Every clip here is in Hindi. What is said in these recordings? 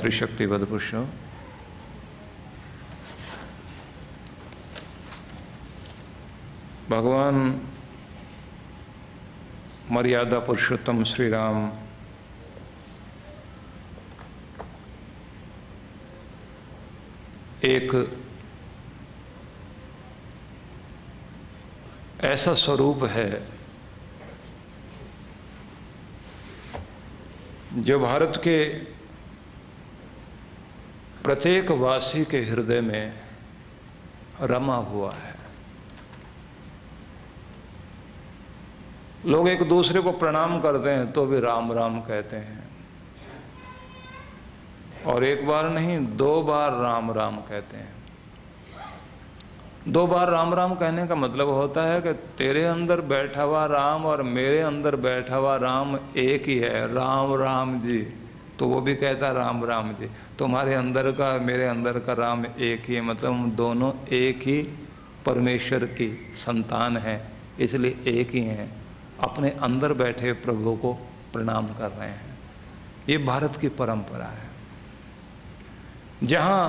त्रिशक्तिवद पुरुषों, भगवान मर्यादा पुरुषोत्तम श्री राम एक ऐसा स्वरूप है जो भारत के प्रत्येक वासी के हृदय में रमा हुआ है। लोग एक दूसरे को प्रणाम करते हैं तो भी राम राम कहते हैं, और एक बार नहीं 2 बार राम राम कहते हैं। 2 बार राम राम कहने का मतलब होता है कि तेरे अंदर बैठा हुआ राम और मेरे अंदर बैठा हुआ राम एक ही है, राम राम जी। तो वो भी कहता राम राम जी। तुम्हारे अंदर का मेरे अंदर का राम एक ही है, मतलब हम दोनों एक ही परमेश्वर की संतान हैं, इसलिए एक ही हैं। अपने अंदर बैठे प्रभु को प्रणाम कर रहे हैं। ये भारत की परंपरा है, जहां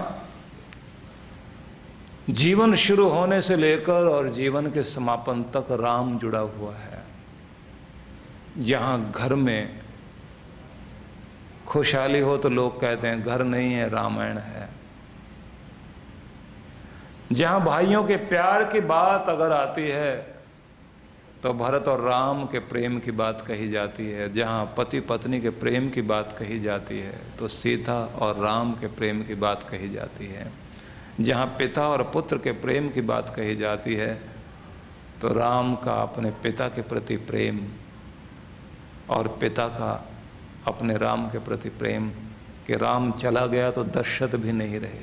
जीवन शुरू होने से लेकर और जीवन के समापन तक राम जुड़ा हुआ है। जहां घर में खुशहाली हो तो लोग कहते हैं घर नहीं है, रामायण है। जहां भाइयों के प्यार की बात अगर आती है तो भरत और राम के प्रेम की बात कही जाती है। जहां पति पत्नी के प्रेम की बात कही जाती है तो सीता और राम के प्रेम की बात कही जाती है। जहां पिता और पुत्र के प्रेम की बात कही जाती है तो राम का अपने पिता के प्रति प्रेम और पिता का अपने राम के प्रति प्रेम, कि राम चला गया तो दशरथ भी नहीं रहे।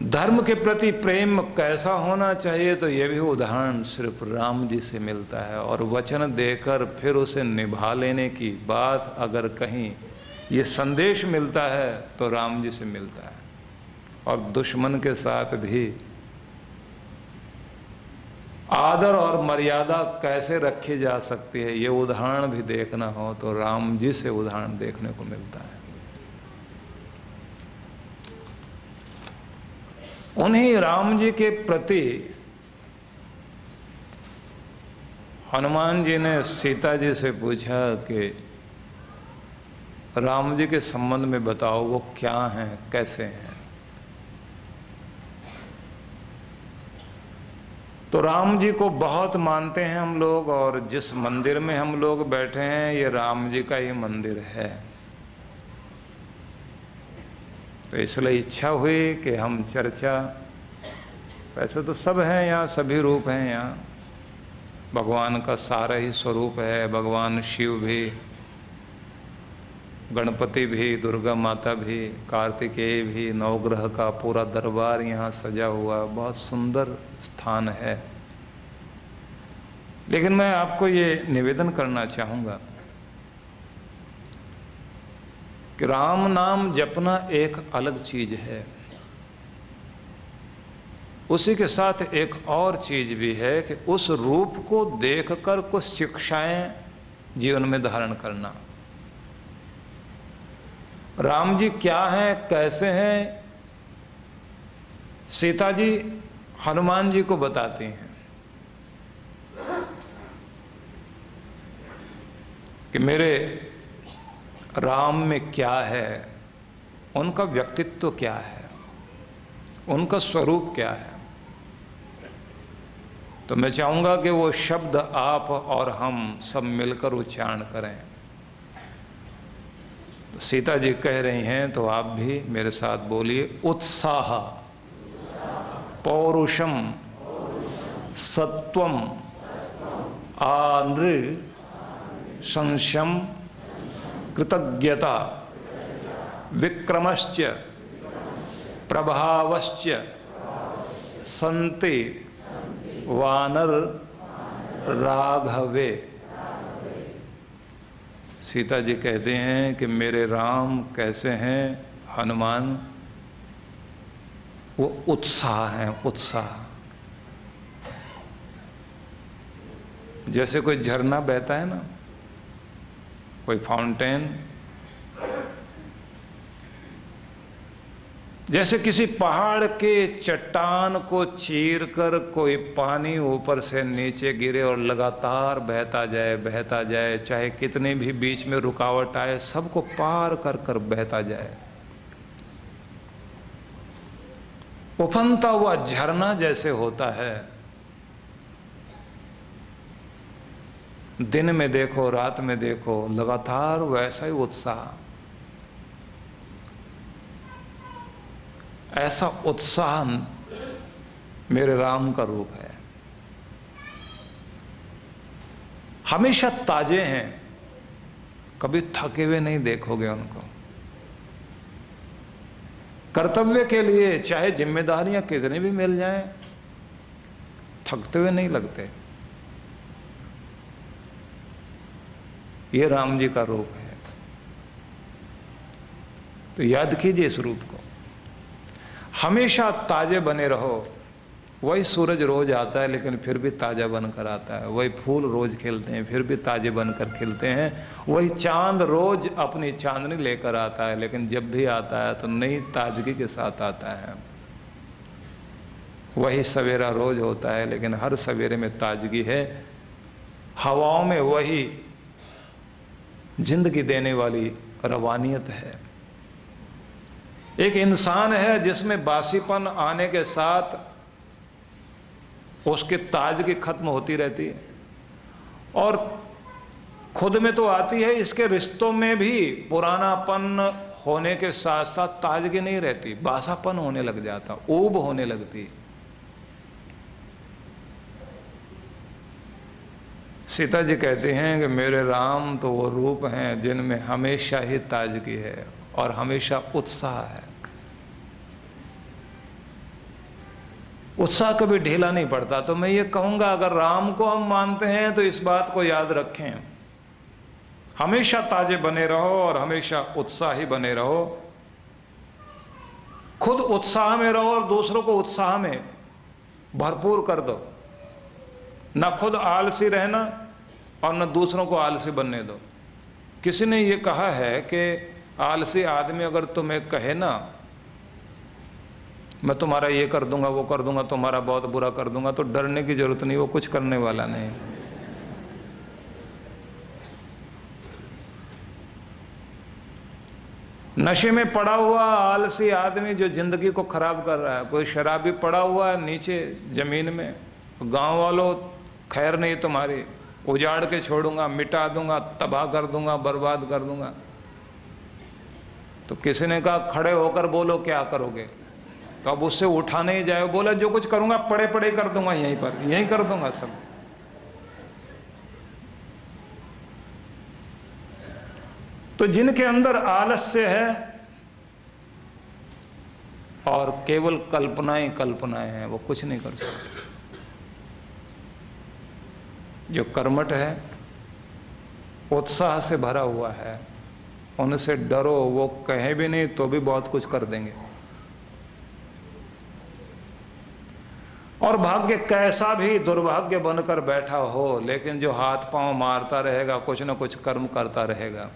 धर्म के प्रति प्रेम कैसा होना चाहिए, तो यह भी उदाहरण सिर्फ राम जी से मिलता है। और वचन देकर फिर उसे निभा लेने की बात अगर कहीं ये संदेश मिलता है तो राम जी से मिलता है। और दुश्मन के साथ भी आदर और मर्यादा कैसे रखी जा सकती है, ये उदाहरण भी देखना हो तो राम जी से उदाहरण देखने को मिलता है। उन्हीं राम जी के प्रति हनुमान जी ने सीता जी से पूछा कि राम जी के संबंध में बताओ, वो क्या हैं, कैसे हैं। तो राम जी को बहुत मानते हैं हम लोग, और जिस मंदिर में हम लोग बैठे हैं ये राम जी का ही मंदिर है। तो इसलिए इच्छा हुई कि हम चर्चा, वैसे तो सब हैं यहाँ, सभी रूप हैं यहाँ, भगवान का सारा ही स्वरूप है। भगवान शिव भी, गणपति भी, दुर्गा माता भी, कार्तिकेय भी, नवग्रह का पूरा दरबार यहाँ सजा हुआ, बहुत सुंदर स्थान है। लेकिन मैं आपको ये निवेदन करना चाहूंगा कि राम नाम जपना एक अलग चीज है, उसी के साथ एक और चीज भी है कि उस रूप को देखकर कुछ शिक्षाएं जीवन में धारण करना। राम जी क्या हैं, कैसे हैं, सीता जी हनुमान जी को बताती हैं कि मेरे राम में क्या है, उनका व्यक्तित्व क्या है, उनका स्वरूप क्या है। तो मैं चाहूंगा कि वो शब्द आप और हम सब मिलकर उच्चारण करें। तो सीता जी कह रही हैं तो आप भी मेरे साथ बोलिए, उत्साह, पौरुषम, सत्वम, आनृ, संशम, कृतज्ञता, विक्रमश्च, प्रभावश्च, संति, वानर, राघवे। सीता जी कहते हैं कि मेरे राम कैसे हैं, हनुमान, वो उत्साह हैं, उत्साह। जैसे कोई झरना बहता है ना, कोई फाउंटेन, जैसे किसी पहाड़ के चट्टान को चीरकर कोई पानी ऊपर से नीचे गिरे और लगातार बहता जाए, चाहे कितने भी बीच में रुकावट आए, सबको पार कर कर बहता जाए। उफनता हुआ झरना जैसे होता है, दिन में देखो रात में देखो लगातार वैसा ही उत्साह, ऐसा उत्साह मेरे राम का रूप है। हमेशा ताजे हैं, कभी थके हुए नहीं देखोगे उनको। कर्तव्य के लिए चाहे जिम्मेदारियां कितनी भी मिल जाएं, थकते हुए नहीं लगते। ये राम जी का रूप है। तो याद कीजिए इस रूप को, हमेशा ताजे बने रहो। वही सूरज रोज आता है लेकिन फिर भी ताजा बनकर आता है, वही फूल रोज खिलते हैं फिर भी ताजे बनकर खिलते हैं, वही चांद रोज अपनी चांदनी लेकर आता है लेकिन जब भी आता है तो नई ताजगी के साथ आता है। वही सवेरा रोज होता है लेकिन हर सवेरे में ताजगी है। हवाओं में वही जिंदगी देने वाली रवानियत है। एक इंसान है जिसमें बासीपन आने के साथ उसकी ताजगी खत्म होती रहती है, और खुद में तो आती है, इसके रिश्तों में भी पुरानापन होने के साथ साथ ताजगी नहीं रहती, बासापन होने लग जाता, ऊब होने लगती। सीता जी कहते हैं कि मेरे राम तो वो रूप हैं जिनमें हमेशा ही ताजगी है और हमेशा उत्साह है। उत्साह कभी ढीला नहीं पड़ता। तो मैं ये कहूंगा, अगर राम को हम मानते हैं तो इस बात को याद रखें, हमेशा ताजे बने रहो और हमेशा उत्साही बने रहो। खुद उत्साह में रहो और दूसरों को उत्साह में भरपूर कर दो। न खुद आलसी रहना और न दूसरों को आलसी बनने दो। किसी ने यह कहा है कि आलसी आदमी अगर तुम्हें कहे ना, मैं तुम्हारा ये कर दूंगा वो कर दूंगा, तुम्हारा बहुत बुरा कर दूंगा, तो डरने की जरूरत नहीं, वो कुछ करने वाला नहीं। नशे में पड़ा हुआ आलसी आदमी जो जिंदगी को खराब कर रहा है, कोई शराबी पड़ा हुआ है नीचे जमीन में, गांव वालों खैर नहीं तुम्हारी, उजाड़ के छोड़ूंगा, मिटा दूंगा, तबाह कर दूंगा, बर्बाद कर दूंगा। तो किसी ने कहा खड़े होकर बोलो क्या करोगे, तो अब उससे उठा नहीं जाए, बोला जो कुछ करूंगा पड़े पड़े कर दूंगा, यहीं पर यहीं कर दूंगा सब। तो जिनके अंदर आलस्य है और केवल कल्पनाएं कल्पनाएं हैं, वो कुछ नहीं कर सकते। जो कर्मठ है, उत्साह से भरा हुआ है, उनसे डरो, वो कहे भी नहीं तो भी बहुत कुछ कर देंगे। और भाग्य कैसा भी दुर्भाग्य बनकर बैठा हो, लेकिन जो हाथ पांव मारता रहेगा, कुछ न कुछ कर्म करता रहेगा,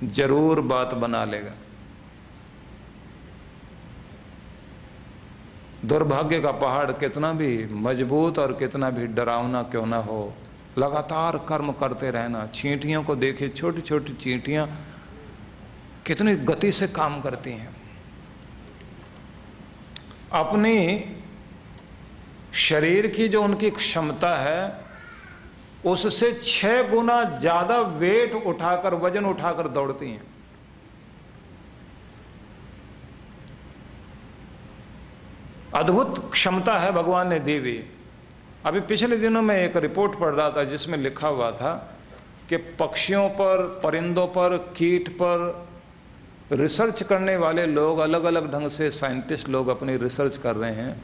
जरूर बात बना लेगा। दुर्भाग्य का पहाड़ कितना भी मजबूत और कितना भी डरावना क्यों ना हो, लगातार कर्म करते रहना। चींटियों को देखिए, छोटी छोटी चींटियां कितनी गति से काम करती हैं। अपनी शरीर की जो उनकी क्षमता है उससे 6 गुना ज्यादा वेट उठाकर, वजन उठाकर दौड़ती हैं। अद्भुत क्षमता है भगवान ने दी हुई। अभी पिछले दिनों में एक रिपोर्ट पढ़ रहा था जिसमें लिखा हुआ था कि पक्षियों पर, परिंदों पर, कीट पर रिसर्च करने वाले लोग, अलग अलग ढंग से साइंटिस्ट लोग अपनी रिसर्च कर रहे हैं